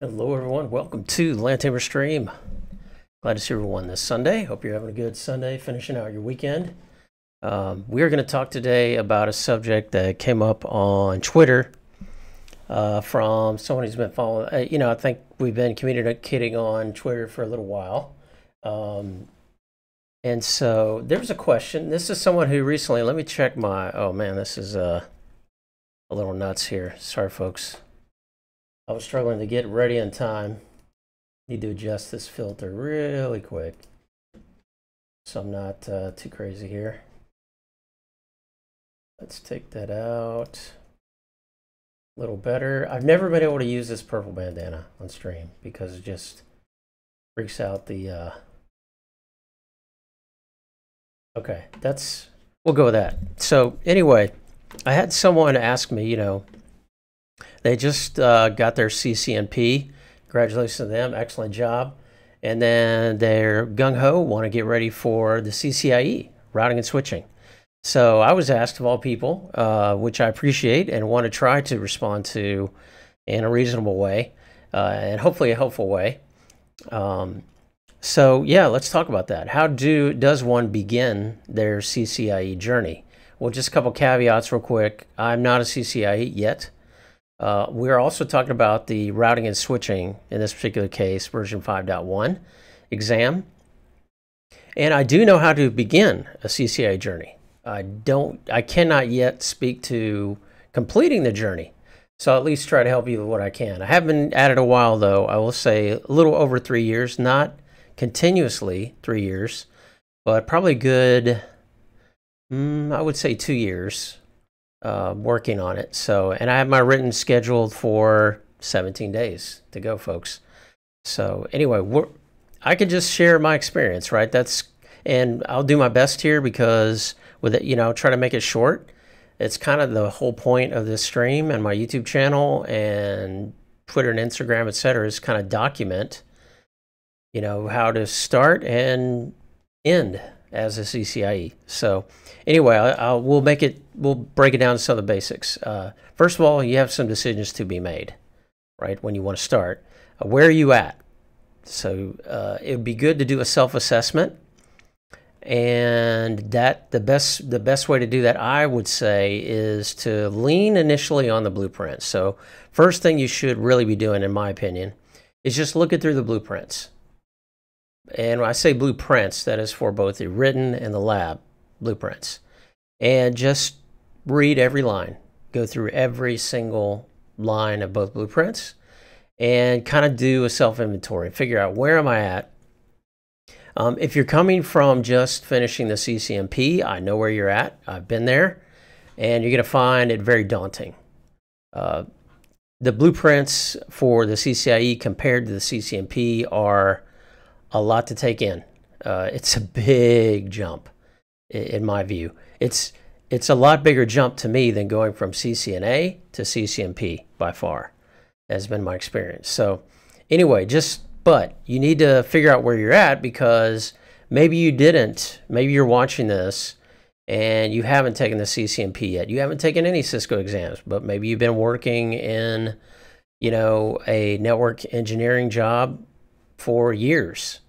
Hello everyone, welcome to the Land Tamer Stream. Glad to see everyone this Sunday. Hope you're having a good Sunday, finishing out your weekend. We are going to talk today about a subject that came up on Twitter from someone who's been following. I think we've been communicating on Twitter for a little while. And so there was a question. This is someone who recently, let me check my, oh man, this is a little nuts here. Sorry folks. I was struggling to get ready in time. Need to adjust this filter really quick so I'm not too crazy here. Let's take that out. A little better. I've never been able to use this purple bandana on stream because it just freaks out the... Okay, we'll go with that. So anyway, I had someone ask me, they just got their CCNP. Congratulations to them. Excellent job. And then they're gung-ho, want to get ready for the CCIE, routing and switching. So I was asked, of all people, which I appreciate and want to try to respond to in a reasonable way and hopefully a helpful way. So yeah, let's talk about that. How does one begin their CCIE journey? Well, just a couple caveats real quick. I'm not a CCIE yet. We're also talking about the routing and switching, in this particular case, version 5.1 exam. And I do know how to begin a CCIE journey. I cannot yet speak to completing the journey. So I'll at least try to help you with what I can. I have been at it a while, though. I will say a little over 3 years, not continuously 3 years, but probably good, I would say 2 years. Working on it. So, and I have my written scheduled for 17 days to go, folks. So anyway, I could just share my experience, right? And I'll do my best here because with it, I'll try to make it short. It's kind of the whole point of this stream and my YouTube channel and Twitter and Instagram, etc., is kind of document, how to start and end as a CCIE. So anyway, we'll break it down to some of the basics. First of all, you have some decisions to be made, right? When you want to start, where are you at? So it would be good to do a self-assessment, and the best way to do that, I would say, is to lean initially on the blueprints. So first thing you should really be doing, in my opinion, is just looking through the blueprints. And when I say blueprints, that is for both the written and the lab blueprints. And just read every line. Go through every single line of both blueprints and kind of do a self-inventory. Figure out, where am I at? If you're coming from just finishing the CCNP, I know where you're at. I've been there. And you're going to find it very daunting. The blueprints for the CCIE compared to the CCNP are a lot to take in. It's a big jump, in my view. It's a lot bigger jump to me than going from CCNA to CCNP by far. Has been my experience. So anyway, but you need to figure out where you're at, because maybe you didn't. Maybe you're watching this and you haven't taken the CCNP yet. You haven't taken any Cisco exams, but maybe you've been working in, a network engineering job for years.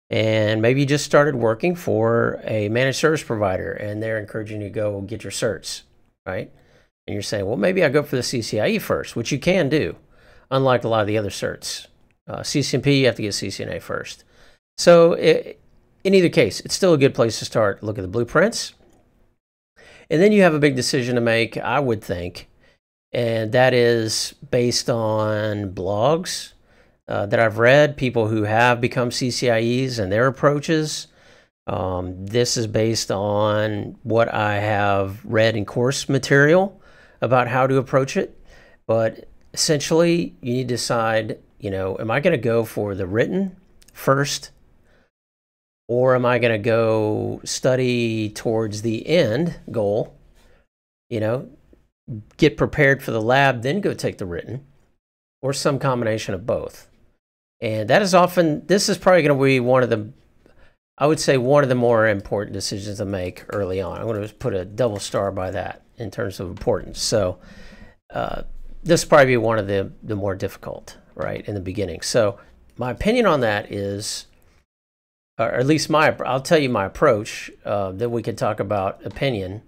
And maybe you just started working for a managed service provider and they're encouraging you to go get your certs, right? And you're saying, well, maybe I go for the CCIE first, which you can do, unlike a lot of the other certs. CCNP, you have to get CCNA first. So in either case, it's still a good place to start. Look at the blueprints. And then you have a big decision to make, I would think, and that is based on blogs that I've read, people who have become CCIEs and their approaches. This is based on what I have read in course material about how to approach it. But essentially, you need to decide, am I going to go for the written first, or am I going to go study towards the end goal, get prepared for the lab, then go take the written, or some combination of both. And that is this is probably going to be one of the more important decisions to make early on. I'm going to put a double star by that in terms of importance. So this will probably be one of the more difficult, right, in the beginning. So my opinion on that is, or at least I'll tell you my approach, then we could talk about opinion.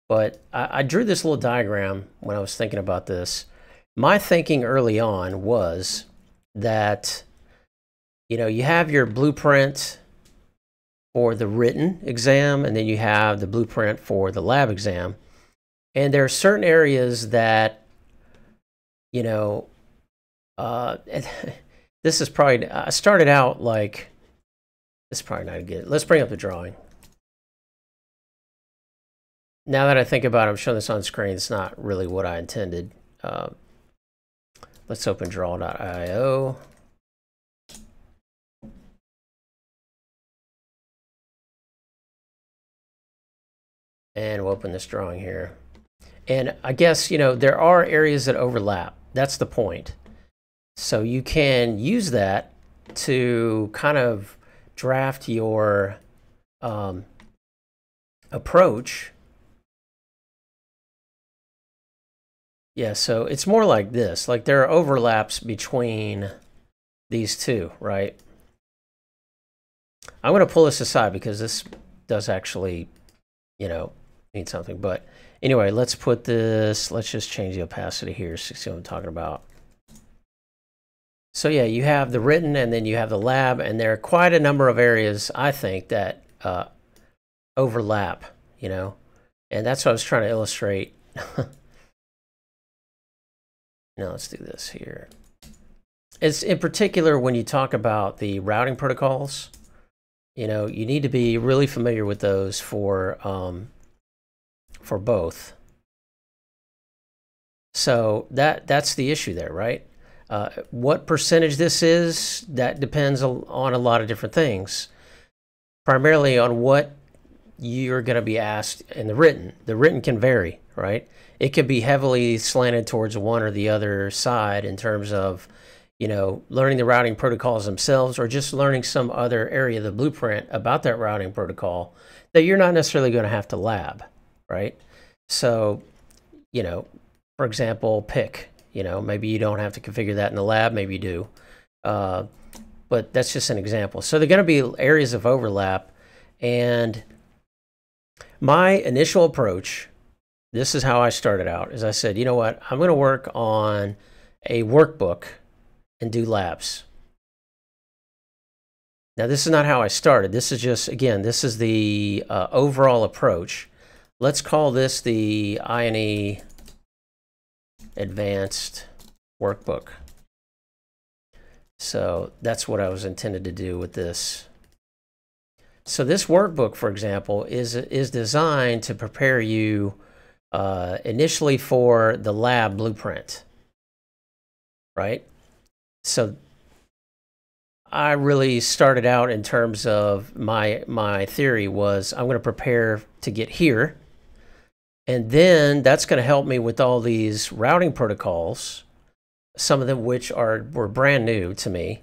But I drew this little diagram when I was thinking about this. My thinking early on was that, you know, you have your blueprint for the written exam, and then you have the blueprint for the lab exam. And there are certain areas that, you know, this is probably, I started out like, this is probably not good. Let's bring up the drawing. Now that I think about it, I'm showing this on screen. It's not really what I intended. Let's open draw.io. And we'll open this drawing here. And I guess, you know, there are areas that overlap. That's the point. So you can use that to kind of draft your approach. Yeah, so it's more like this. Like there are overlaps between these two, right? I'm going to pull this aside because this does actually, you know, mean something. But anyway, let's put this, let's just change the opacity here so you see what I'm talking about. So yeah, you have the written and then you have the lab, and there are quite a number of areas, I think, that overlap, you know, and that's what I was trying to illustrate. Now let's do this here. It's in particular when you talk about the routing protocols, you know, you need to be really familiar with those for both. So that's the issue there, right? What percentage this is, that depends on a lot of different things. Primarily on what you're going to be asked in the written. The written can vary, right? It could be heavily slanted towards one or the other side in terms of, you know, learning the routing protocols themselves, or just learning some other area of the blueprint about that routing protocol that you're not necessarily going to have to lab, right? So, you know, for example, pick, you know, maybe you don't have to configure that in the lab, maybe you do. But that's just an example. So there are going to be areas of overlap, and my initial approach, this is how I started out, is I said, you know what, I'm going to work on a workbook and do labs. Now, this is not how I started. This is just, again, this is the overall approach. Let's call this the I&E Advanced Workbook. So that's what I was intended to do with this. So this workbook, for example, is designed to prepare you initially for the lab blueprint, right? So I really started out in terms of my theory was I'm going to prepare to get here, and then that's going to help me with all these routing protocols, some of them which were brand new to me.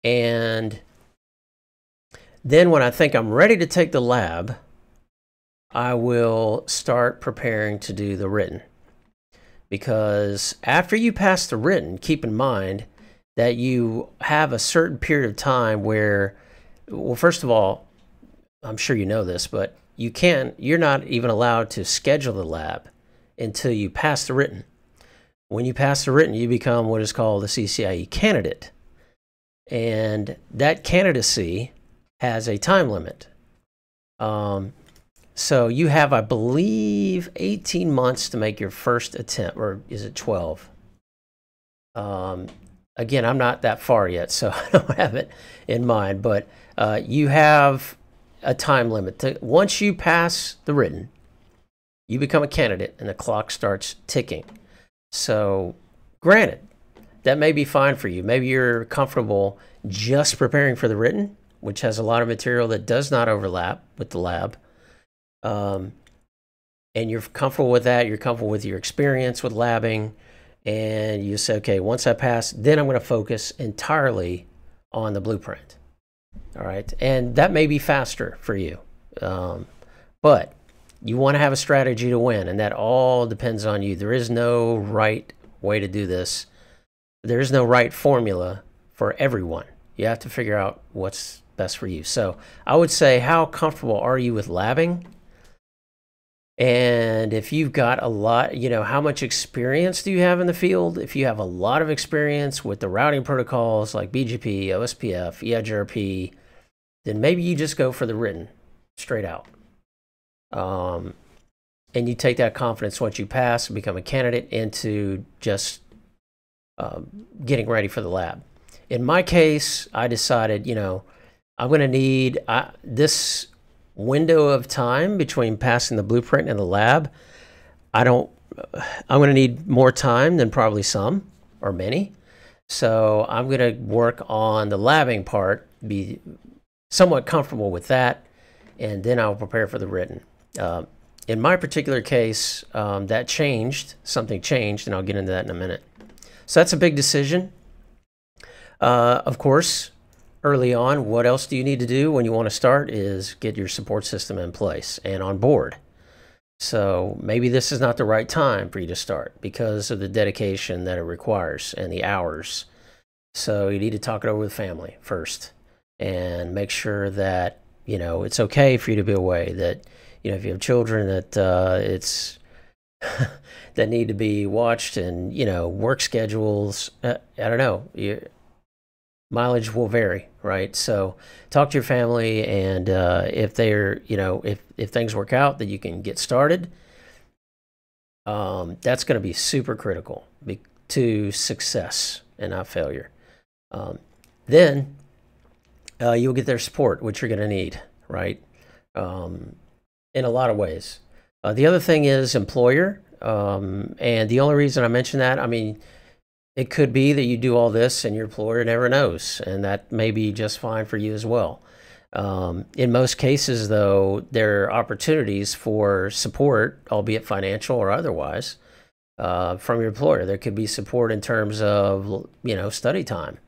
And then when I think I'm ready to take the lab, I will start preparing to do the written. Because after you pass the written, keep in mind that you have a certain period of time where, well, first of all, I'm sure you know this, but you're not even allowed to schedule the lab until you pass the written. When you pass the written, you become what is called a CCIE candidate. And that candidacy has a time limit. So you have, I believe, 18 months to make your first attempt, or is it 12? Again, I'm not that far yet, so I don't have it in mind, but you have a time limit. Once you pass the written, you become a candidate and the clock starts ticking. So granted, that may be fine for you. Maybe you're comfortable just preparing for the written, which has a lot of material that does not overlap with the lab. And you're comfortable with that. You're comfortable with your experience with labbing. And you say, okay, once I pass, then I'm going to focus entirely on the blueprint. All right. And that may be faster for you. But you want to have a strategy to win, and that all depends on you. There is no right way to do this. There's no right formula for everyone. You have to figure out what's best for you. So I would say, how comfortable are you with labbing? And if you've got a lot, how much experience do you have in the field? If you have a lot of experience with the routing protocols like BGP, OSPF, EIGRP, then maybe you just go for the written straight out. And you take that confidence once you pass and become a candidate into just getting ready for the lab. In my case, I decided, I'm going to need this window of time between passing the blueprint and the lab. I'm going to need more time than probably some or many. So I'm going to work on the labbing part, be somewhat comfortable with that, and then I'll prepare for the written. In my particular case, that changed. Something changed, and I'll get into that in a minute. So that's a big decision. Of course, early on, what else do you need to do when you want to start is get your support system in place and on board. So maybe this is not the right time for you to start because of the dedication that it requires and the hours. So you need to talk it over with family first and make sure that, it's okay for you to be away, that, if you have children, that it's that need to be watched, and, work schedules, I don't know, mileage will vary, right? So talk to your family, and if they're, if things work out that you can get started, that's going to be super critical to success and not failure. Then you'll get their support, which you're going to need, right? In a lot of ways. The other thing is employer. And the only reason I mention that, it could be that you do all this and your employer never knows, and that may be just fine for you as well. In most cases, though, there are opportunities for support, albeit financial or otherwise, from your employer. There could be support in terms of, study time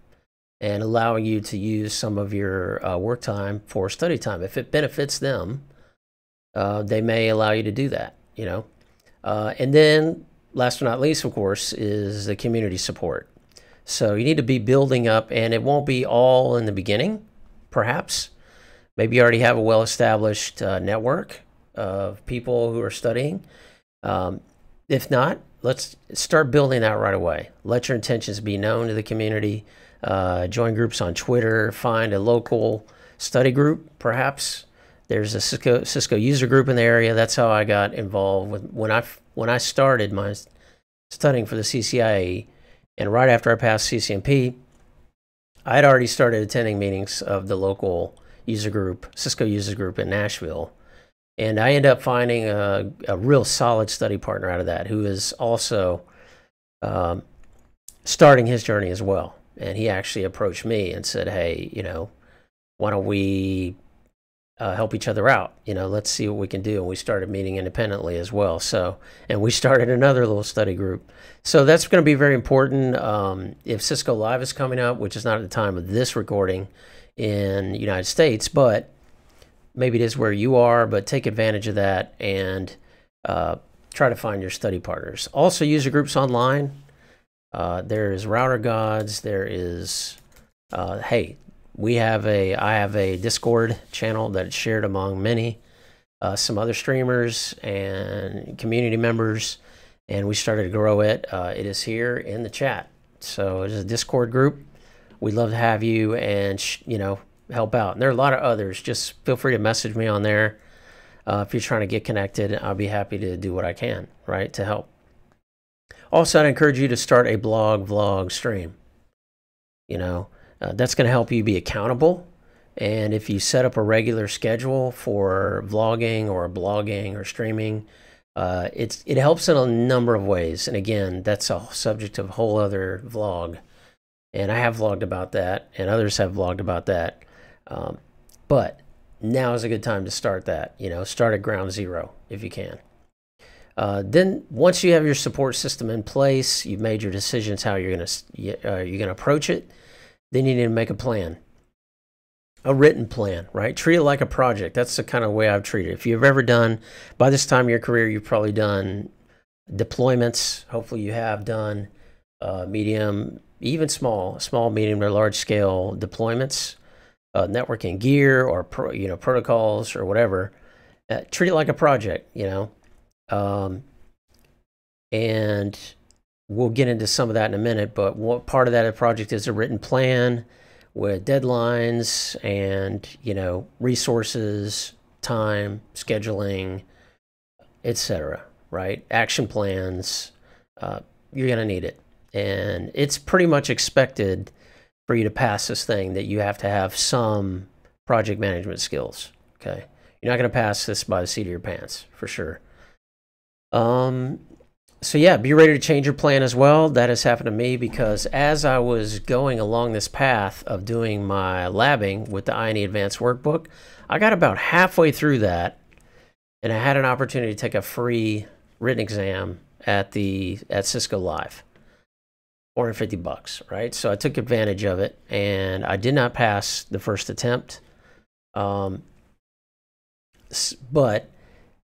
and allowing you to use some of your work time for study time. If it benefits them, they may allow you to do that, And then, last but not least, of course, is the community support. So you need to be building up, and it won't be all in the beginning, perhaps. Maybe you already have a well-established network of people who are studying. If not, let's start building that right away. Let your intentions be known to the community. Join groups on Twitter. Find a local study group, perhaps. There's a Cisco user group in the area. That's how I got involved with when I started my studying for the CCIE, and right after I passed CCNP, I had already started attending meetings of the local user group, Cisco user group in Nashville, and I ended up finding a real solid study partner out of that, who is also starting his journey as well. And he actually approached me and said, "Hey, why don't we help each other out? Let's see what we can do." And we started meeting independently as well. So, and we started another little study group. So that's going to be very important. If Cisco Live is coming up, which is not at the time of this recording in the United States, but maybe it is where you are, but take advantage of that and try to find your study partners. Also, user groups online. There is Router Gods. There is, hey, I have a Discord channel that's shared among many, some other streamers and community members, and we started to grow it. It is here in the chat. So it is a Discord group. We'd love to have you and, help out. And there are a lot of others. Just feel free to message me on there. If you're trying to get connected, I'll be happy to do what I can, right, to help. Also, I'd encourage you to start a blog, vlog, stream. That's going to help you be accountable. And if you set up a regular schedule for vlogging or blogging or streaming, it helps in a number of ways. And again, that's a subject of a whole other vlog. And I have vlogged about that, and others have vlogged about that. But now is a good time to start that. Start at ground zero if you can. Then once you have your support system in place, you've made your decisions how you're going to approach it. Then you need to make a plan, a written plan, right? Treat it like a project. That's the kind of way I've treated it. If you've ever done, by this time in your career, you've probably done deployments. Hopefully you have done medium, even small, medium, or large scale deployments, networking gear or protocols or whatever. Treat it like a project, and we'll get into some of that in a minute. But what part of that project is a written plan with deadlines and resources, time, scheduling, etc. Right? Action plans. You're gonna need it, and it's pretty much expected for you to pass this thing that you have to have some project management skills. Okay, you're not gonna pass this by the seat of your pants for sure. So yeah, be ready to change your plan as well. That has happened to me because as I was going along this path of doing my labbing with the I&E Advanced Workbook, I got about halfway through that, and I had an opportunity to take a free written exam at Cisco Live, $450, right? So I took advantage of it, and I did not pass the first attempt, but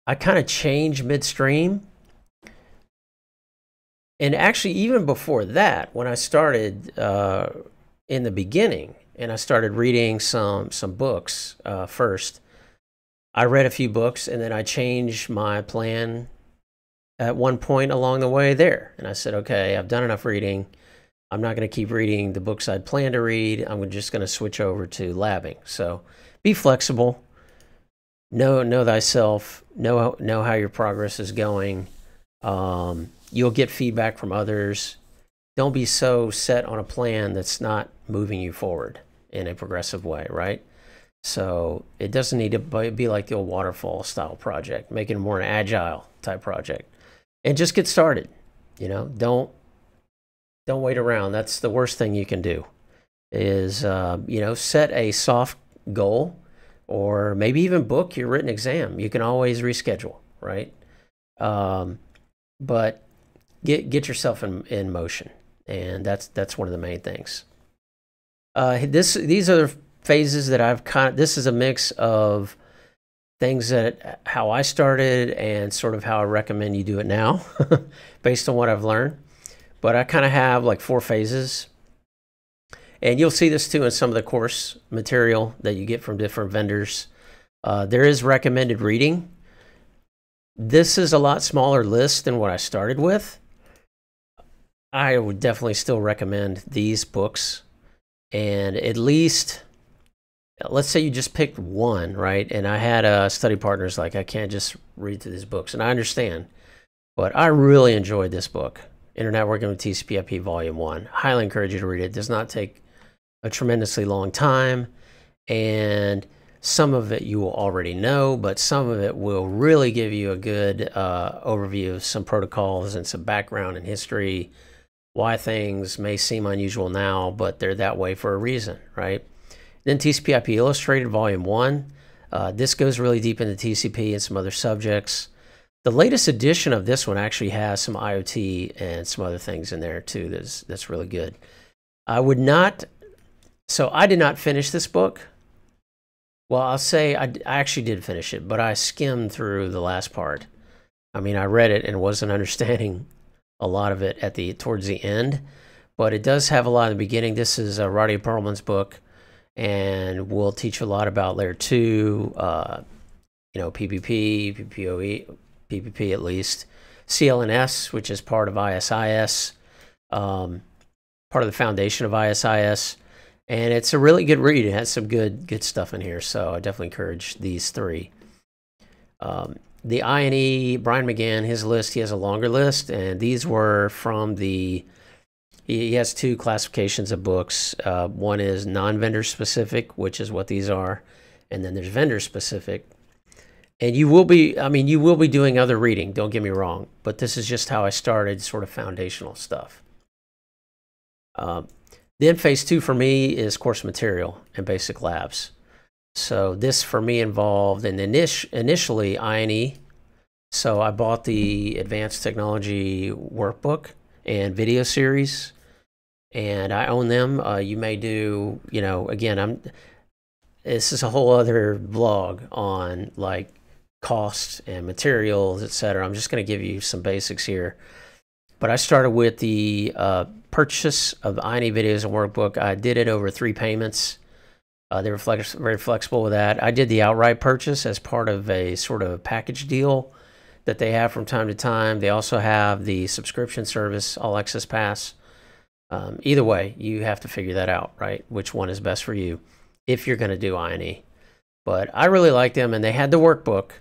I kind of changed midstream. And actually, even before that, when I started in the beginning, and I started reading some books first, I read a few books, and then I changed my plan at one point along the way there. And I said, okay, I've done enough reading. I'm not going to keep reading the books I'd planned to read. I'm just going to switch over to labbing. So be flexible. Know thyself. Know how your progress is going. You'll get feedback from others. Don't be so set on a plan that's not moving you forward in a progressive way, right? So it doesn't need to be like the old waterfall style project. Make it more an agile type project. And just get started. Don't wait around. That's the worst thing you can do is, set a soft goal or maybe even book your written exam. You can always reschedule, right? But get yourself in motion, and that's one of the main things. These are phases that this is a mix of things that how I started and sort of how I recommend you do it now based on what I've learned. But I kind of have like 4 phases, and you'll see this too in some of the course material that you get from different vendors. There is recommended reading. This is a lot smaller list than what I started with. I would definitely still recommend these books, and at least, let's say you just picked one, right? And I had study partners like, I can't just read through these books, and I understand, but I really enjoyed this book, Internetworking with TCP/IP Volume 1. Highly encourage you to read it. It does not take a tremendously long time, and some of it you will already know, but some of it will really give you a good overview of some protocols and some background and history, why things may seem unusual now, but they're that way for a reason, right? Then TCP/IP Illustrated Volume 1. This goes really deep into TCP and some other subjects. The latest edition of this one actually has some IoT and some other things in there too. That's really good. I did not finish this book. Well, I'll say I actually did finish it, but I skimmed through the last part. I mean, I read it and wasn't understanding a lot of it towards the end, but it does have a lot in the beginning. This is Roddy Perlman's book, and we'll teach you a lot about Layer 2, PPP, PPOE, PPP at least, CLNS, which is part of ISIS, part of the foundation of ISIS. And it's a really good read. It has some good stuff in here, so I definitely encourage these 3. The I&E, Brian McGann, his list, he has a longer list, and these were from he has 2 classifications of books. One is non-vendor specific, which is what these are, and then there's vendor specific. And you will be doing other reading, don't get me wrong, but this is just how I started, sort of foundational stuff. Then phase 2 for me is course material and basic labs. So this for me involved initially I&E. So I bought the Advanced Technology Workbook and video series, and I own them. You may do, again, this is a whole other blog on like costs and materials, etc. I'm just going to give you some basics here. But I started with the purchase of the INE videos and workbook. I did it over 3 payments. They were very flexible with that. I did the outright purchase as part of a sort of package deal that they have from time to time. They also have the subscription service, All Access Pass. Either way, you have to figure that out, right? Which one is best for you if you're going to do INE. But I really liked them, and they had the workbook.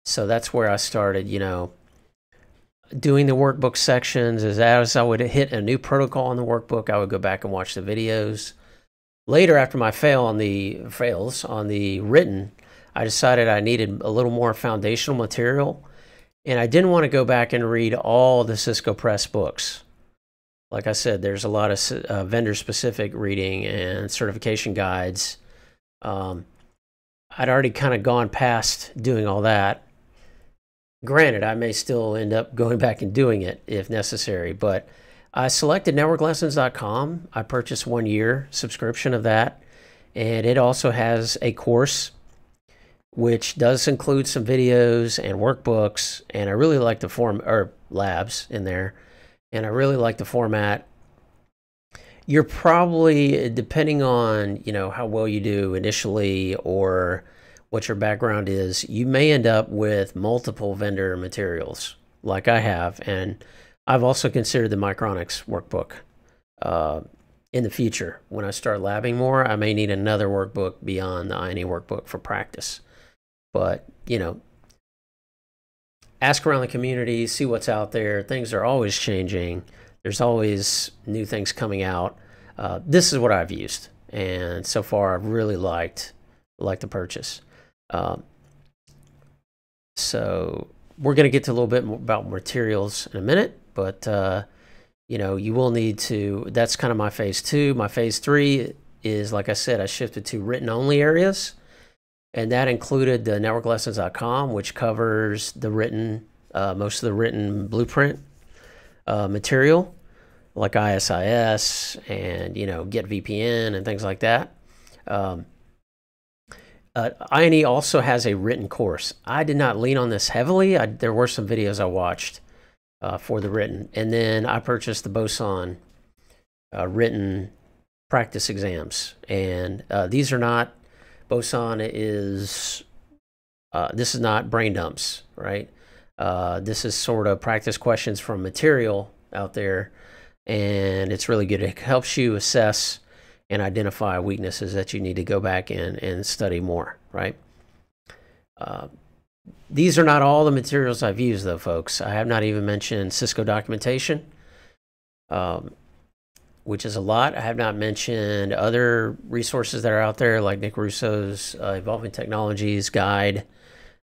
So that's where I started, you know, doing the workbook sections. As I would hit a new protocol in the workbook, I would go back and watch the videos. Later, after my fails on the written, I decided I needed a little more foundational material, and I didn't want to go back and read all the Cisco Press books. Like I said, there's a lot of vendor-specific reading and certification guides. I'd already kind of gone past doing all that. Granted, I may still end up going back and doing it if necessary, but I selected networklessons.com. I purchased 1 year subscription of that, and it also has a course which does include some videos and workbooks, and I really like the labs in there, and I really like the format. You're probably, depending on, you know, how well you do initially or what your background is, you may end up with multiple vendor materials like I have, and I've also considered the Micronics workbook. In the future, when I start labbing more, I may need another workbook beyond the INE workbook for practice. But, you know, ask around the community, see what's out there. Things are always changing. There's always new things coming out. This is what I've used, and so far I've really liked the purchase. So we're going to get to a little bit more about materials in a minute, but you know, you will need to. That's kind of my phase 2. My phase 3 is, like I said, I shifted to written only areas. And that included the networklessons.com, which covers the written, most of the written blueprint material, like ISIS and, you know, Get VPN and things like that. INE also has a written course. I did not lean on this heavily. There were some videos I watched for the written. And then I purchased the Boson written practice exams. And these are not... Boson is, this is not brain dumps, right? This is sort of practice questions from material out there, and it's really good. It helps you assess and identify weaknesses that you need to go back and study more, right? These are not all the materials I've used, though, folks. I have not even mentioned Cisco documentation, which is a lot. I have not mentioned other resources that are out there, like Nick Russo's Evolving Technologies Guide.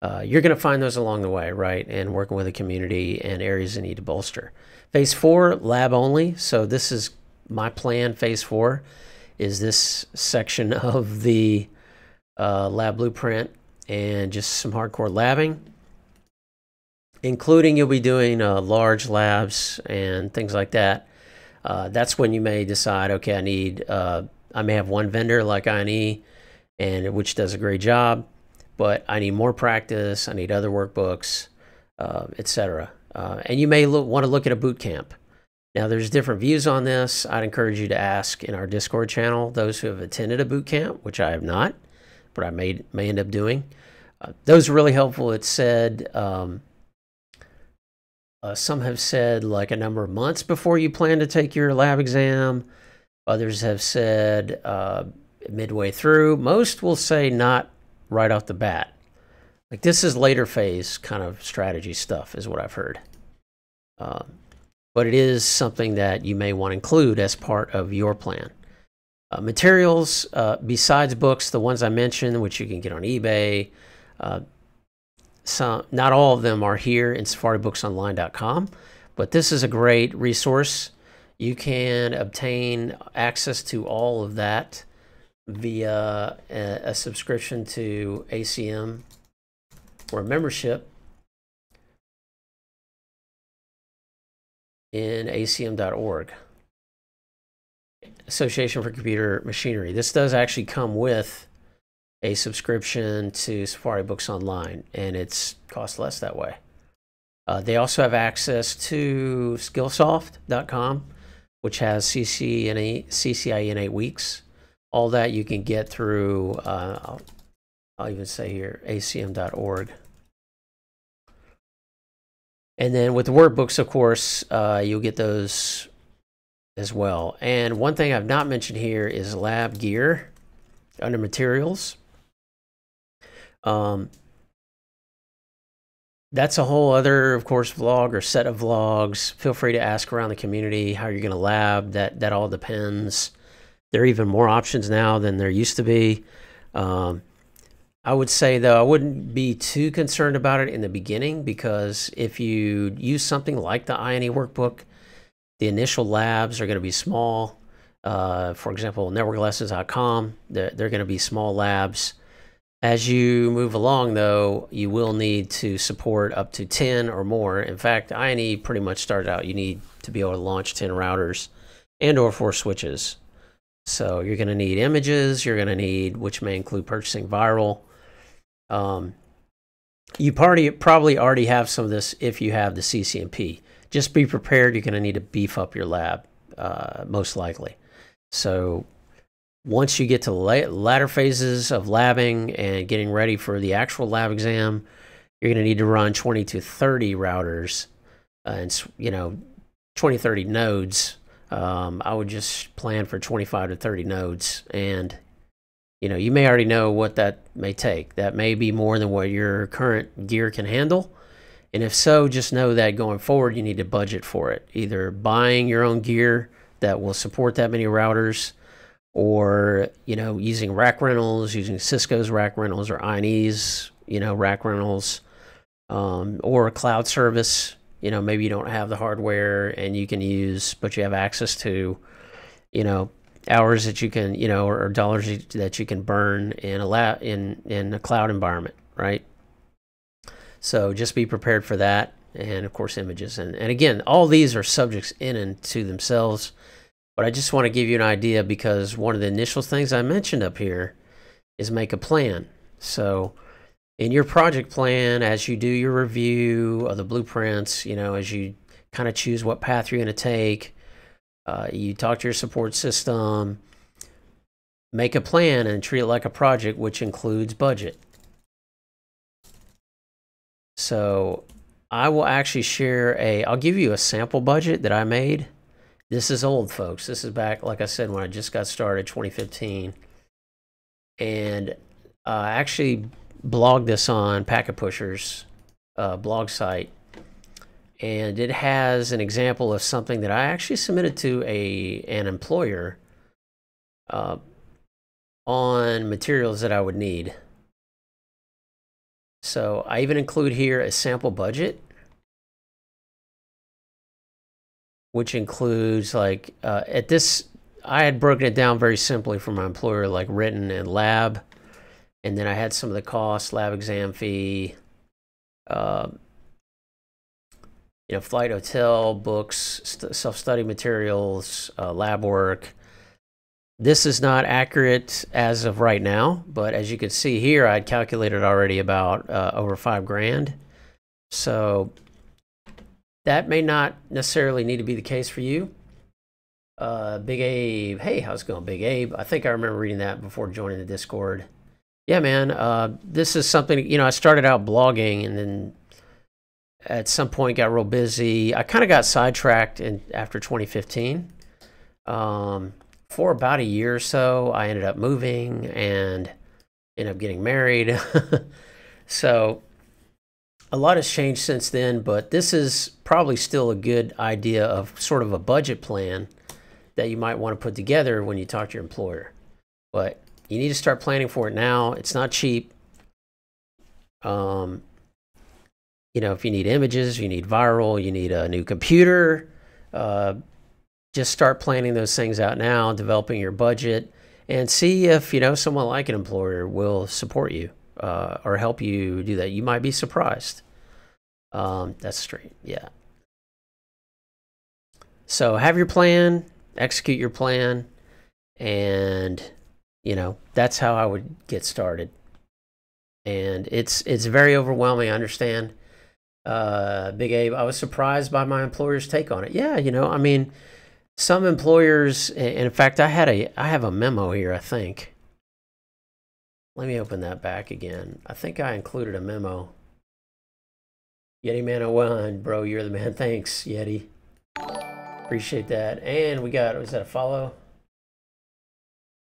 You're going to find those along the way, right? And working with the community and areas that need to bolster. Phase 4, lab only. So this is my plan. Phase 4 is this section of the lab blueprint and just some hardcore labbing, including you'll be doing large labs and things like that. That's when you may decide, okay, I may have one vendor like INE, and which does a great job, but I need more practice, I need other workbooks, etc. And you may want to look at a boot camp. Now, there's different views on this. I'd encourage you to ask in our Discord channel, those who have attended a boot camp, which I have not, but I may end up doing. Those are really helpful. It said... some have said like a number of months before you plan to take your lab exam. Others have said midway through. Most will say not right off the bat. Like, this is later phase kind of strategy stuff is what I've heard. But it is something that you may want to include as part of your plan. Materials, besides books, the ones I mentioned, which you can get on eBay, not all of them are here in safaribooksonline.com, but this is a great resource. You can obtain access to all of that via a subscription to ACM or a membership in acm.org, Association for Computer Machinery. This does actually come with a subscription to Safari Books Online, and it's cost less that way. They also have access to Skillsoft.com, which has CCIE in 8 weeks. All that you can get through, I'll even say here, acm.org. And then with the workbooks, of course, you'll get those as well. And one thing I've not mentioned here is lab gear under materials. That's a whole other, of course, vlog or set of vlogs. Feel free to ask around the community how you're going to lab. That all depends. There are even more options now than there used to be. I would say, though, I wouldn't be too concerned about it in the beginning, because if you use something like the INE workbook, the initial labs are going to be small. For example, networklessons.com, they're going to be small labs. As you move along, though, you will need to support up to 10 or more. In fact, INE pretty much started out, you need to be able to launch 10 routers and or 4 switches. So you're going to need images, you're going to need, which may include purchasing viral. You probably already have some of this if you have the CCNP. Just be prepared, you're going to need to beef up your lab, most likely. So once you get to the latter phases of labbing and getting ready for the actual lab exam, you're going to need to run 20 to 30 routers and 20, 30 nodes. I would just plan for 25 to 30 nodes, and you may already know what that may take. That may be more than what your current gear can handle. And if so, just know that going forward, you need to budget for it. Either buying your own gear that will support that many routers, or using rack rentals, using Cisco's rack rentals or INE's rack rentals, or a cloud service. Maybe you don't have the hardware and you can use, but you have access to hours that you can or dollars that you can burn in a cloud environment, right? So just be prepared for that. And of course, images, and again, all these are subjects in and to themselves. But I just want to give you an idea, because one of the initial things I mentioned up here is make a plan. So in your project plan, as you do your review of the blueprints, as you kind of choose what path you're going to take, you talk to your support system, make a plan and treat it like a project, which includes budget. So I will actually share I'll give you a sample budget that I made. This is old, folks. This is back, like I said, when I just got started, 2015. And I actually blogged this on Packet Pusher's blog site. And it has an example of something that I actually submitted to an employer on materials that I would need. So I even include here a sample budget, which includes I had broken it down very simply for my employer, like written and lab. And then I had some of the costs, lab exam fee, flight, hotel, books, self-study materials, lab work. This is not accurate as of right now, but as you can see here, I'd calculated already about over $5,000. So that may not necessarily need to be the case for you. Big Abe, hey, how's it going, Big Abe? I think I remember reading that before joining the Discord. Yeah, man, this is something, I started out blogging and then at some point got real busy. I kind of got sidetracked after 2015. For about a year or so, I ended up moving and ended up getting married. So a lot has changed since then, but this is probably still a good idea of sort of a budget plan that you might want to put together when you talk to your employer. But you need to start planning for it now. It's not cheap. If you need images, you need viral, you need a new computer, just start planning those things out now, developing your budget, and see if, someone like an employer will support you or help you do that. You might be surprised. That's straight, yeah. So have your plan, execute your plan, and, that's how I would get started. And it's very overwhelming, I understand. Big Abe, I was surprised by my employer's take on it. Yeah, I mean, some employers, and in fact, I have a memo here, I think. Let me open that back again. I think I included a memo. Yeti Man 01, bro, you're the man. Thanks, Yeti. Appreciate that. And we got, was that a follow?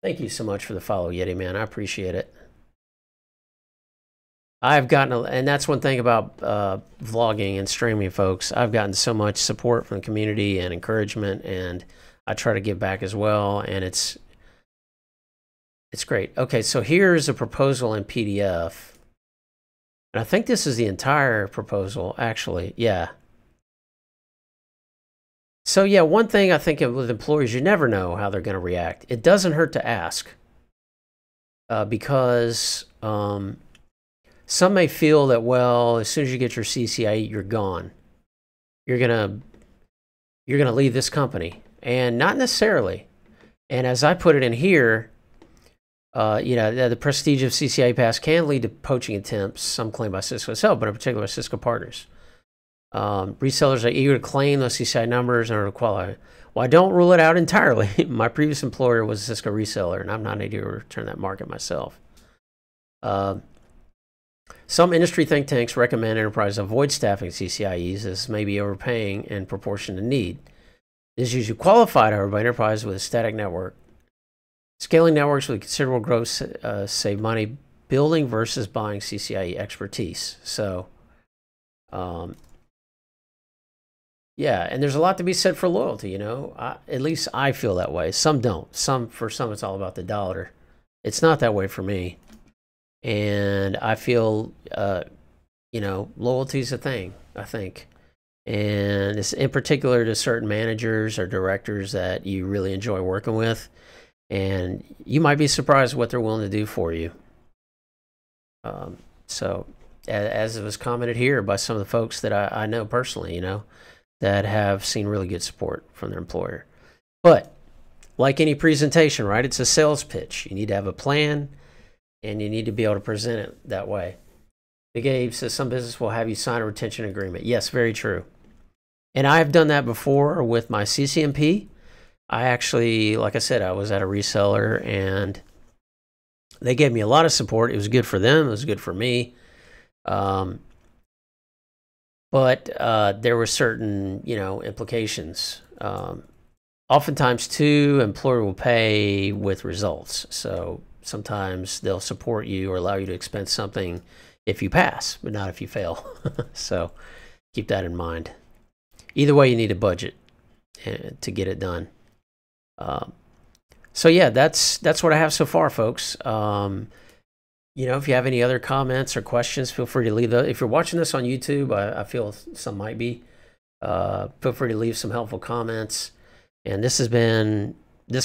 Thank you so much for the follow, Yeti Man. I appreciate it. I've gotten, and that's one thing about vlogging and streaming, folks. I've gotten so much support from the community and encouragement, and I try to give back as well, and it's great. Okay, so here's a proposal in PDF. And I think this is the entire proposal, actually. Yeah. So yeah, one thing I think with employers, you never know how they're going to react. It doesn't hurt to ask, because some may feel that, well, as soon as you get your CCIE, you're gone. You're gonna leave this company, and not necessarily. And as I put it in here, the prestige of CCIE pass can lead to poaching attempts, some claim by Cisco itself, but in particular Cisco partners. Resellers are eager to claim those CCIE numbers in order to qualify. Well, I don't rule it out entirely. My previous employer was a Cisco reseller, and I'm not able to return that market myself. Some industry think tanks recommend enterprises avoid staffing CCIEs, as may be overpaying in proportion to need. This is usually qualified, however, by enterprises with a static network. Scaling networks with considerable growth save money building versus buying CCIE expertise. So, yeah, and there's a lot to be said for loyalty, at least I feel that way. Some don't. For some, it's all about the dollar. It's not that way for me. And I feel, loyalty is a thing, I think. And it's in particular to certain managers or directors that you really enjoy working with. And you might be surprised what they're willing to do for you. So, as it was commented here by some of the folks that I know personally, that have seen really good support from their employer. But, like any presentation, right, it's a sales pitch. You need to have a plan, and you need to be able to present it that way. Big Abe says some business will have you sign a retention agreement. Yes, very true. And I've done that before with my CCNP. I actually, like I said, I was at a reseller, and they gave me a lot of support. It was good for them. It was good for me. But there were certain, implications. Oftentimes, too, employer will pay with results. So sometimes they'll support you or allow you to expense something if you pass, but not if you fail. So keep that in mind. Either way, you need a budget to get it done. So yeah, that's what I have so far, folks. If you have any other comments or questions, feel free to leave those. If you're watching this on YouTube, I feel some might be. Feel free to leave some helpful comments. And this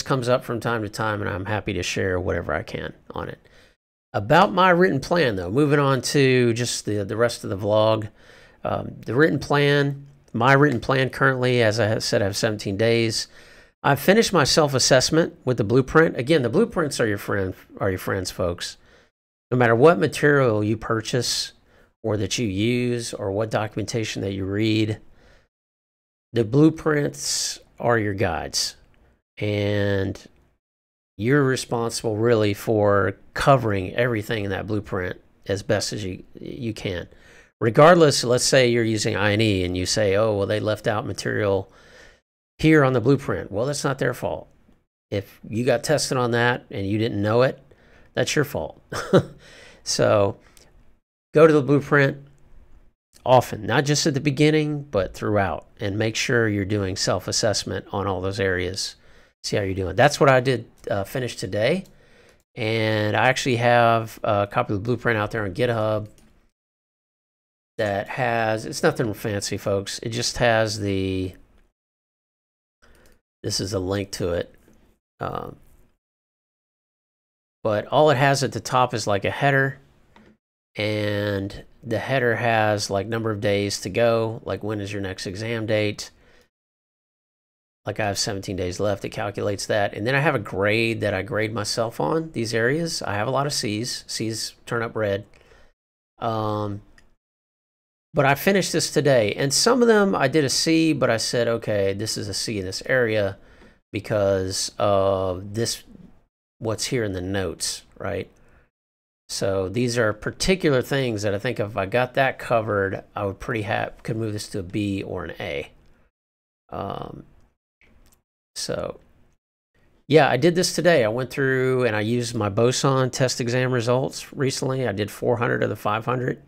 comes up from time to time, and I'm happy to share whatever I can on it. About my written plan, though, moving on to just the rest of the vlog. The written plan, my written plan currently, as I said, I have 17 days. I've finished my self-assessment with the blueprint. Again, the blueprints are your friends, folks. No matter what material you purchase or that you use or what documentation that you read, the blueprints are your guides. And you're responsible really for covering everything in that blueprint as best as you can. Regardless, let's say you're using I&E and you say, oh, well, they left out material here on the blueprint. Well, that's not their fault. If you got tested on that and you didn't know it, that's your fault. So go to the blueprint often, not just at the beginning, but throughout, and make sure you're doing self-assessment on all those areas. See how you're doing. That's what I did finish today. And I actually have a copy of the blueprint out there on GitHub that has, it's nothing fancy, folks. It just has this is a link to it. But all it has at the top is like a header, and the header has like number of days to go, like when is your next exam date. Like I have 17 days left, it calculates that. And then I have a grade that I grade myself on these areas. I have a lot of C's. C's turn up red. But I finished this today, and some of them I did a C, but I said, okay, this is a C in this area because of this, what's here in the notes, right? So these are particular things that I think if I got that covered, I would could move this to a B or an A. So yeah, I did this today. I went through and I used my Boson test exam results recently. I did 400 of the 500.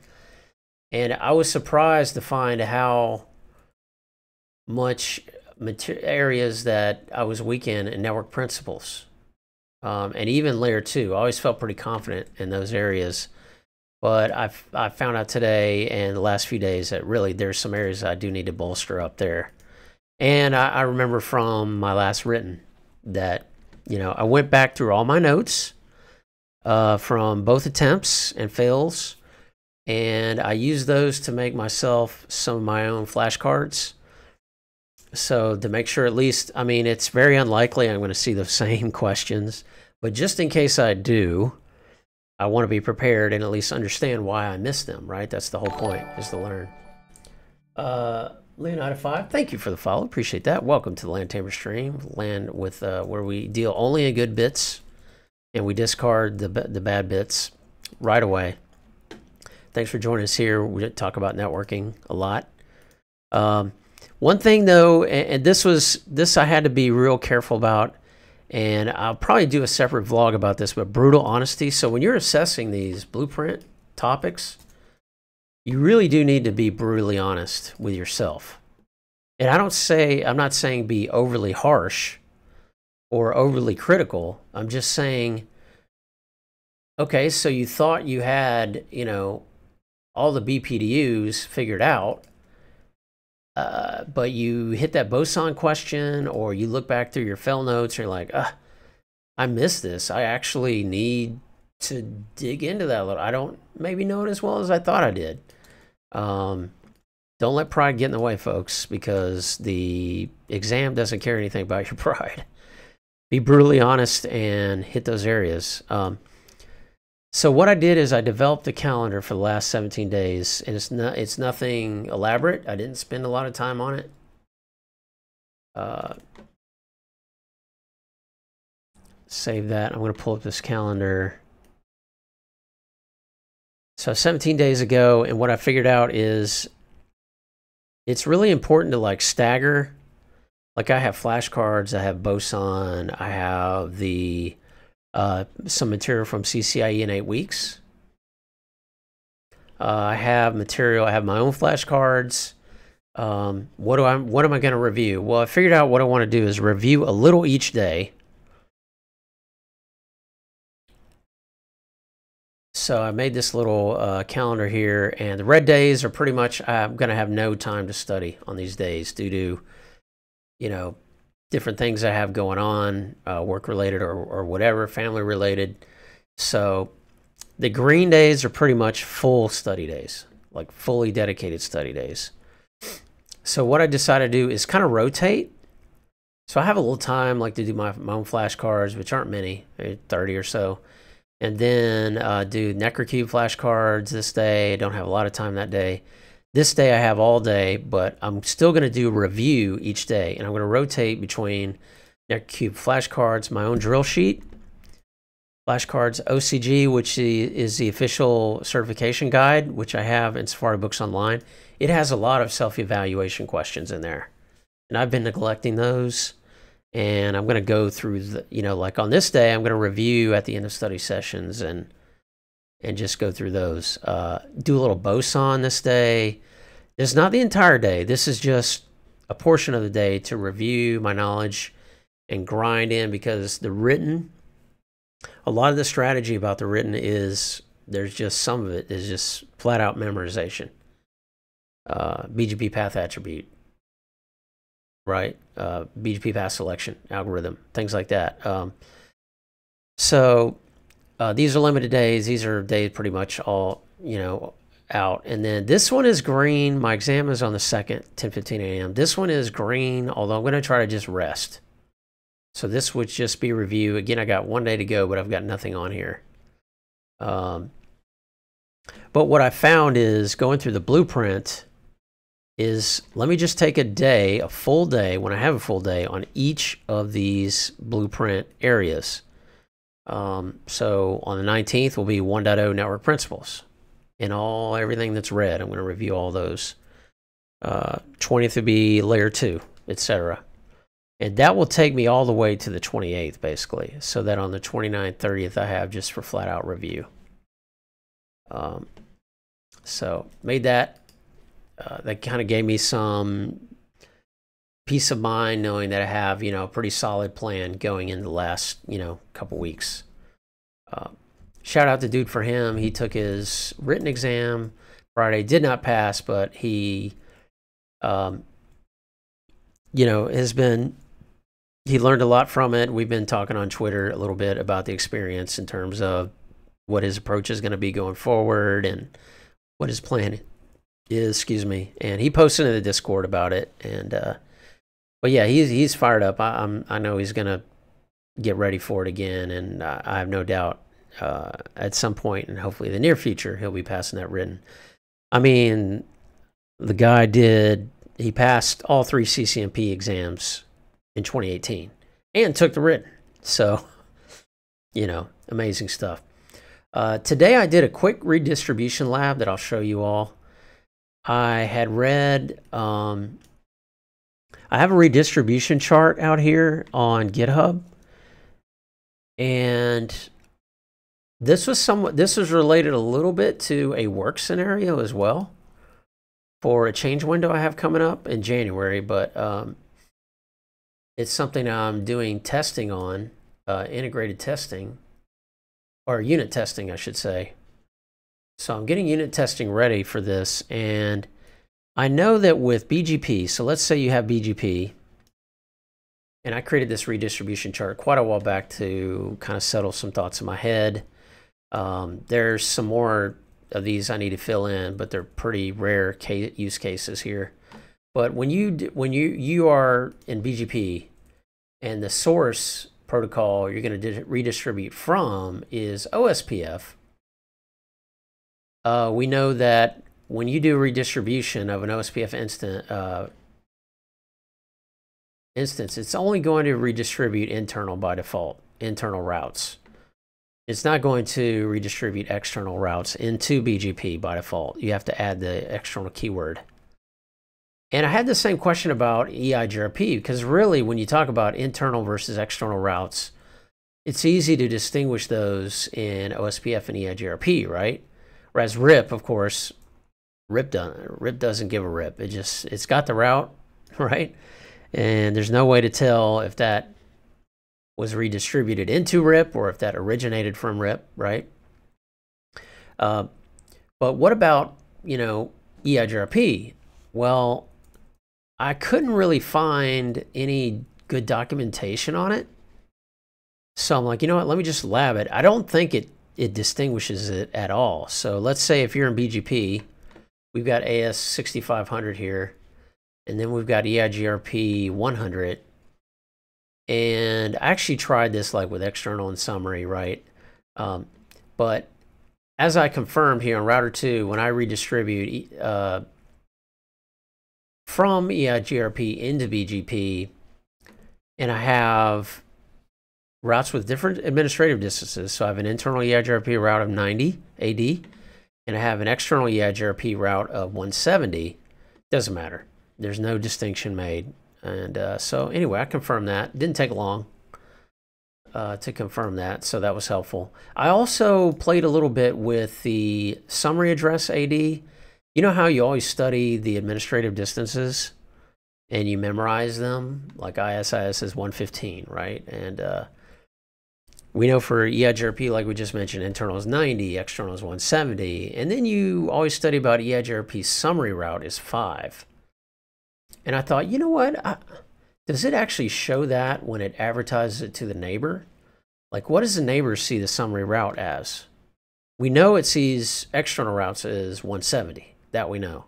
And I was surprised to find how much areas that I was weak in network principles. And even layer 2. I always felt pretty confident in those areas. But I found out today and the last few days that really there's some areas I do need to bolster up there. And I remember from my last written that, you know, I went back through all my notes from both attempts and fails. And I used those to make myself some of my own flashcards. So to make sure at least, I mean, it's very unlikely I'm going to see the same questions. But just in case I do, I want to be prepared and at least understand why I missed them, right? That's the whole point, is to learn. Leonida 5, thank you for the follow. Appreciate that. Welcome to the Land Tamer stream. Land with where we deal only in good bits and we discard the bad bits right away. Thanks for joining us here. We talk about networking a lot. One thing though, and this I had to be real careful about, and I'll probably do a separate vlog about this, but brutal honesty. So when you're assessing these blueprint topics, you really do need to be brutally honest with yourself. And I'm not saying be overly harsh or overly critical. I'm just saying, okay, so you thought you had, you know, all the BPDUs figured out, but you hit that Boson question, or you look back through your fail notes, and you're like, I missed this. I actually need to dig into that a little. I don't maybe know it as well as I thought I did. Don't let pride get in the way, folks, because the exam doesn't care anything about your pride. Be brutally honest and hit those areas. So what I did is I developed a calendar for the last 17 days, and it's nothing elaborate. I didn't spend a lot of time on it. Save that. I'm going to pull up this calendar. So 17 days ago, and what I figured out is it's really important to like stagger. Like I have flashcards, I have Boson, I have the some material from CCIE in 8 weeks. I have material, I have my own flashcards. What am I going to review? Well, I figured out what I want to do is review a little each day. So I made this little calendar here, and the red days are pretty much, I'm going to have no time to study on these days due to, you know, different things I have going on, work-related or whatever, family-related. So the green days are pretty much full study days, like fully dedicated study days. So what I decided to do is kind of rotate. So I have a little time like to do my own flashcards, which aren't many, 30 or so. And then do Necrocube flashcards this day. I don't have a lot of time that day. This day I have all day, but I'm still going to do review each day. And I'm going to rotate between Necrocube flashcards, my own drill sheet, flashcards OCG, which is the official certification guide, which I have in Safari Books Online. It has a lot of self-evaluation questions in there. And I've been neglecting those. And I'm going to go through, the, you know, like on this day, I'm going to review at the end of study sessions and just go through those. Do a little Boson this day. This is not the entire day. This is just a portion of the day to review my knowledge and grind in, because the written, a lot of the strategy about the written is there's just some of it is just flat out memorization. BGP path attribute, right? BGP path selection algorithm, things like that. So these are limited days. These are days pretty much all, you know, out. And then this one is green. My exam is on the 2nd, 10:15 a.m. This one is green, although I'm going to try to just rest. So this would just be review. Again, I got 1 day to go, but I've got nothing on here. But what I found is going through the blueprint is, let me just take a day, a full day, when I have a full day on each of these blueprint areas. So on the 19th will be 1.0 network principles and everything that's red. I'm going to review all those. 20th will be layer 2, etc. And that will take me all the way to the 28th, basically, so that on the 29th, 30th, I have just for flat out review. So made that. That kind of gave me some peace of mind knowing that I have, a pretty solid plan going into the last, couple weeks. Shout out to Dude for him. He took his written exam Friday, did not pass, but he, he learned a lot from it. We've been talking on Twitter a little bit about the experience in terms of what his approach is going to be going forward and what his plan is, and he posted in the Discord about it. And but yeah, he's fired up. I know he's gonna get ready for it again, and I have no doubt at some point, and hopefully the near future, he'll be passing that written. I mean, the guy he passed all 3 CCNP exams in 2018 and took the written. So, amazing stuff. Today I did a quick redistribution lab that I'll show you all. I had read, I have a redistribution chart out here on GitHub, and this was related a little bit to a work scenario as well for a change window I have coming up in January, but it's something I'm doing testing on, integrated testing, or unit testing, I should say. So I'm getting unit testing ready for this, and I know that with BGP, so let's say you have BGP, and I created this redistribution chart quite a while back to kind of settle some thoughts in my head. There's some more of these I need to fill in, but they're pretty rare use cases here. But when you are in BGP, and the source protocol you're going to redistribute from is OSPF, we know that when you do redistribution of an OSPF instance, it's only going to redistribute internal by default, internal routes. It's not going to redistribute external routes into BGP by default. You have to add the external keyword. And I had the same question about EIGRP, because really when you talk about internal versus external routes, it's easy to distinguish those in OSPF and EIGRP, right? Whereas RIP, of course, RIP doesn't give a rip. It's got the route, right? And there's no way to tell if that was redistributed into RIP or if that originated from RIP, right? But what about, EIGRP? Well, I couldn't really find any good documentation on it. So I'm like, you know what, let me just lab it. I don't think it distinguishes it at all. So let's say if you're in BGP, we've got AS 6500 here, and then we've got EIGRP 100. And I actually tried this like with external and summary, right? But as I confirmed here on router 2, when I redistribute from EIGRP into BGP, and I have routes with different administrative distances. So I have an internal EIGRP route of 90 AD, and I have an external EIGRP route of 170. Doesn't matter. There's no distinction made. And so anyway, I confirmed that. Didn't take long to confirm that, so that was helpful. I also played a little bit with the summary address AD. You know how you always study the administrative distances and you memorize them? Like ISIS is 115, right? And we know for EIGRP, like we just mentioned, internal is 90, external is 170. And then you always study about EIGRP's summary route is 5. And I thought, you know what? Does it actually show that when it advertises it to the neighbor? Like, what does the neighbor see the summary route as? We know it sees external routes as 170. That we know.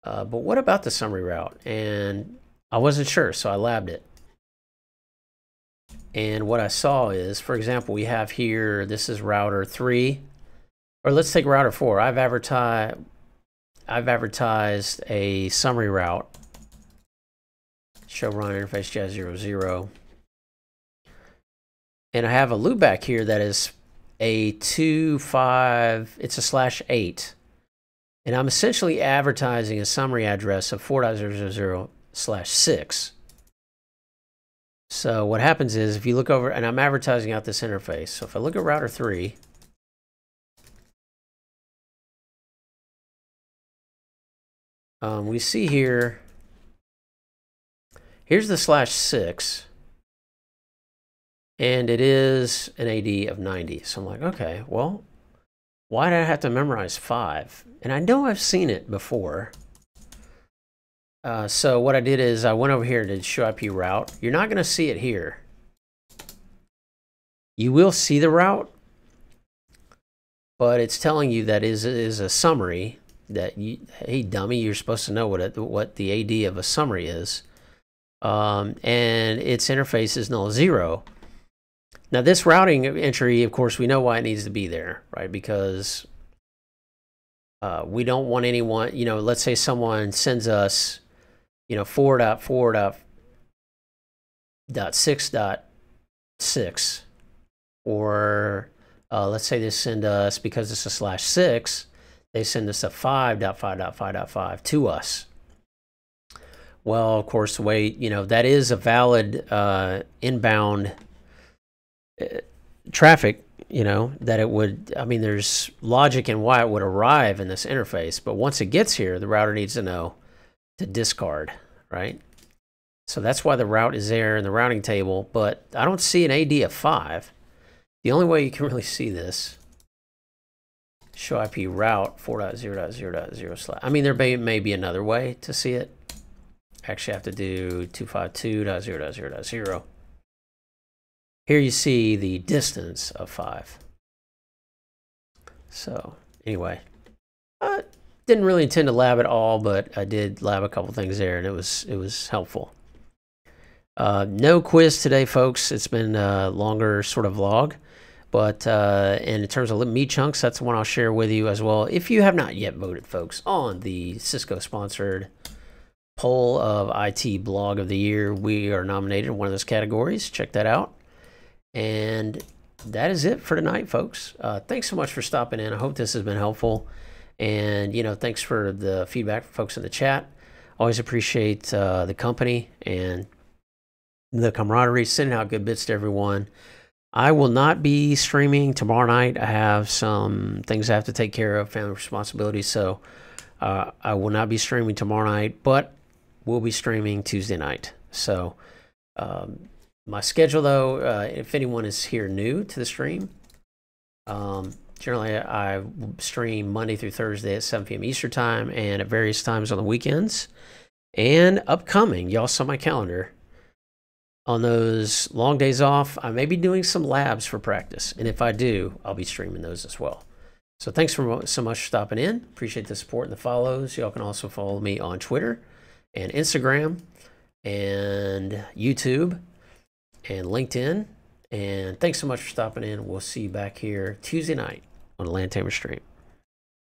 But what about the summary route? And I wasn't sure, so I labbed it. And what I saw is, for example, we have here, this is router 3. Or let's take router 4. I've advertised a summary route. Show run interface jazz 00. And I have a loopback here that is a 2.5, it's a /8. And I'm essentially advertising a summary address of 4.0.0/6. So what happens is if you look over, and I'm advertising out this interface. So if I look at router 3, we see here, here's the /6. And it is an AD of 90. So I'm like, okay, well, why did I have to memorize 5? And I know I've seen it before. So what I did is I went over here to show IP route. You're not going to see it here. You will see the route, but it's telling you that is a summary that you, hey dummy, you're supposed to know what the AD of a summary is. And its interface is null 0. Now this routing entry, of course, we know why it needs to be there, right? Because we don't want anyone, let's say someone sends us, 4.4.6.6, or let's say they send us, because it's a /6, they send us a 5.5.5.5 to us. Well, of course, the way, that is a valid inbound traffic, that it would, there's logic in why it would arrive in this interface, but once it gets here, the router needs to know to discard, right? So that's why the route is there in the routing table, but I don't see an AD of 5. The only way you can really see this, show IP route 4.0.0.0/. There may be another way to see it. Actually, I have to do 252.0.0.0. Here you see the distance of 5. So anyway, I didn't really intend to lab it all, but I did lab a couple things there, and it was helpful. No quiz today, folks. It's been a longer sort of vlog, but and in terms of meat chunks, that's the one I'll share with you as well. If you have not yet voted, folks, on the Cisco sponsored poll of IT blog of the year, we are nominated in one of those categories. Check that out. And that is it for tonight, folks. Thanks so much for stopping in. I hope this has been helpful. And, thanks for the feedback from folks in the chat. Always appreciate the company and the camaraderie, sending out good bits to everyone. I will not be streaming tomorrow night. I have some things I have to take care of, family responsibilities. So I will not be streaming tomorrow night, but we'll be streaming Tuesday night. So my schedule, though, if anyone is here new to the stream, generally I stream Monday through Thursday at 7 p.m. Eastern time and at various times on the weekends. And upcoming, y'all saw my calendar, on those long days off, I may be doing some labs for practice. And if I do, I'll be streaming those as well. So thanks so much for stopping in. Appreciate the support and the follows. Y'all can also follow me on Twitter and Instagram and YouTube and LinkedIn. And thanks so much for stopping in. We'll see you back here Tuesday night on the LAN Tamer stream.